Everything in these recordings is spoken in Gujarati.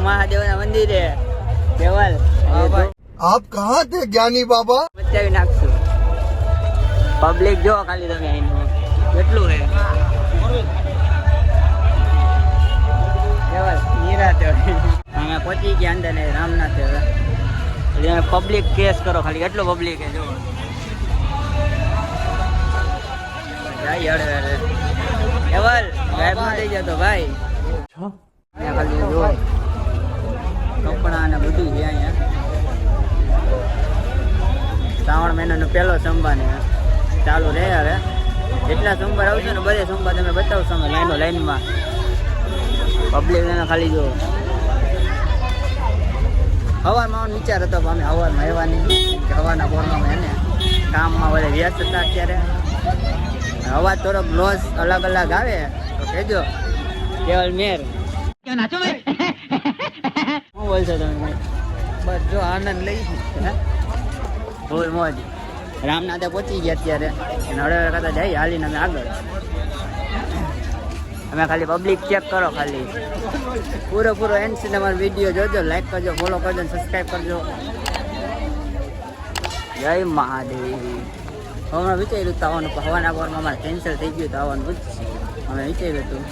મહાદેવના મંદિરે કેવલ આપ કહાં થે જ્ઞાની બાબા? બતાવી નાખશું. પબ્લિક જો ખાલી તમે અહીંનું કેટલું છે. કેવલ નિરાતે અહીંયા પહોંચી ગયા અંદર ને રામનાથ હવે પબ્લિક કેસ કરો ખાલી કેટલું પબ્લિક છે જો જાય અડે કેવલ ગાયબ ના થઈ જતો ભાઈ. ખાલી જો કપડા ને બધું છે અહીંયા. શ્રાવણ મહિનાનો પહેલો સોમવાર ને ચાલુ રહે. હવે જેટલા સોમવાર આવશે ને બધે સોમવાર તમે બતાવશો અમે લાઈનમાં પબ્લિક ને ખાલી જો. હવારમાં વિચાર હતો અમે હવારમાં રહેવાની હવાના બોરમાં એને કામમાં બધે વ્યસ્ત હતા. અત્યારે અવાજ થોડોક લોસ અલગ અલગ આવે તો કહેજો. કેવલ મેર શું બોલશો તમે? બસ જો આનંદ લઈ ફૂલ મોજ. રામનાથે પહોંચી ગયા અત્યારે હળવે કરતા જઈએ હાલીને અમે આગળ. અમે ખાલી પબ્લિક ચેક કરો ખાલી પૂરો એન્ડ સુધી અમારો વિડીયો જોજો. લાઈક કરજો, ફોલો કરજો, સબસ્ક્રાઈબ કરજો. જય મહાદેવ. હમણાં વિચાર્યું હતું આવવાનું પણ હવાના પોરમાં અમારે કેન્સલ થઈ ગયું તો આવવાનું જ અમે વિચાર્યું હતું.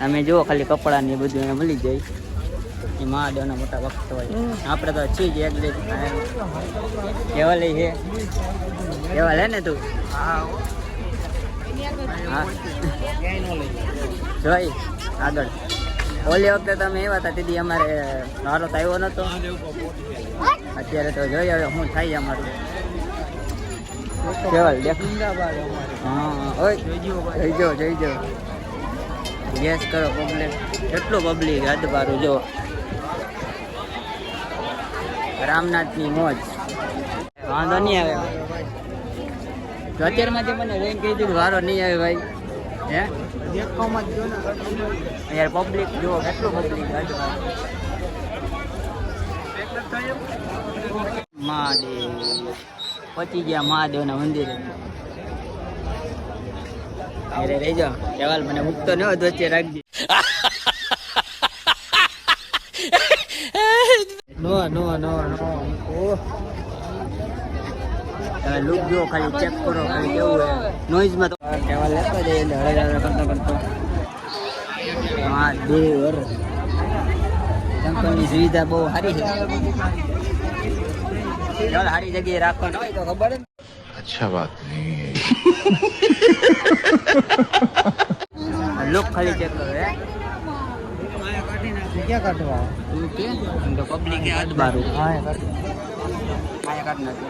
અમે જુઓ ખાલી કપડાં ને બધું એને મળી જાય. એ મહાદેવના મોટા ભક્ત હોય. આપણે તો છીએ જ એક બે કેવા લઈ છે કેવા લે ને તું. હા જોઈ આગળ ઓલી વખતે તમે એવા હતા દીદી અમારે મારો તો આવ્યો નતો. અત્યારે તો જોઈ હવે શું થાય અમારું. કેવલ હા જોઈજો ગેસ કરો પબ્લિક કેટલું પબ્લિક અદબારું જો. રામનાથની મોજ વાંધો નહીં આવે. અત્યારમાંથી મને રેન કહી દીધું વારો નહીં આવે ભાઈ. હે યાર પબ્લિક જુઓ કેટલું પબ્લિક. મહાદેવ પહોંચી ગયા મહાદેવના મંદિરે. અરે રહેજો કેવાલ મને મૂકતો ન હોય વચ્ચે રાખજે. તમે લુક જુઓ ખાલી ચેક કરો ખાલી કેવું હોય નોઈઝમાં તો કેવાલ લેતો જાય એટલે હળે કરતો મહાદેવ. ટેમ્પલની સુવિધા બહુ સારી છે. ચાલ સારી જગ્યાએ રાખવાનો હોય તો ખબર જ. અચ્છા વાત નહીં. લુક ખાલી ચેક કરો. હે ક્યાં કાઢવા તો પબ્લિક હાથ બારું કાઢ નાખે.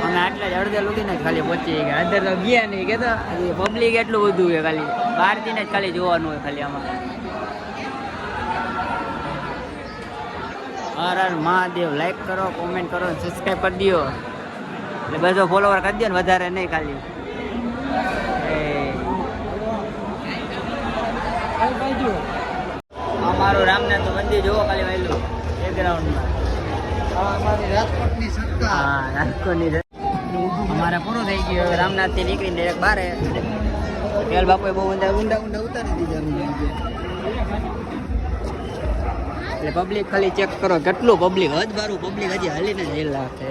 અમે આટલા જ અડધે લૂટીને જ ખાલી પહોંચી ગયા. અંદર તો ગયા નહીં કે તો પબ્લિક એટલું બધું છે. ખાલી બહારથી જ ખાલી જોવાનું હોય ખાલી આમાં. હર હર મહાદેવ. લાઈક કરો, કોમેન્ટ કરો, સબસ્ક્રાઈબ કરી દો એટલે બધો ફોલોવર કરી દો ને વધારે નહીં ખાલી. અમારું રામનાથ મંદિર જોવો ખાલી વહેલું બેકગ્રાઉન્ડમાં. હા રાજકોટની અમારે પૂરું થઈ ગયું. હવે રામનાથથી નીકળીને એક બારે કેલ બાપુએ બહુ ઊંડા ઉતારી દીધા. એટલે પબ્લિક ખાલી ચેક કરો કેટલું પબ્લિક હજબારું પબ્લિક હજી હાલીને જ લાગે.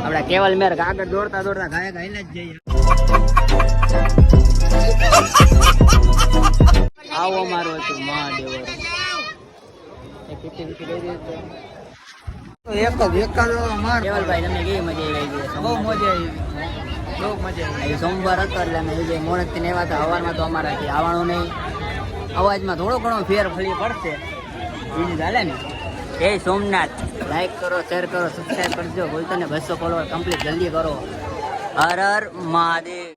આપડા કેવલ મેર આગળ દોડતા ઘાય ઘાઈને જ જઈએ. આવો અમારું હતું મહાદેવ. કેવલભાઈ તમને કેવી મજા આવી? બહુ મજા આવી. બહુ મજા આવી. સોમવાર હતો એટલે અમે જે મોડેથી ને એવા હતા. હવારમાં તો અમારાથી આવવાનું નહીં. અવાજમાં થોડો ઘણો ફેર ફળી પડશે બીજું ચાલે ને. જય સોમનાથ. લાઈક કરો, શેર કરો, સબસ્ક્રાઈબ કરજો. બોલતો ને 200 ફોલોવર કમ્પ્લીટ જલ્દી કરો. હર હર મહાદેવ.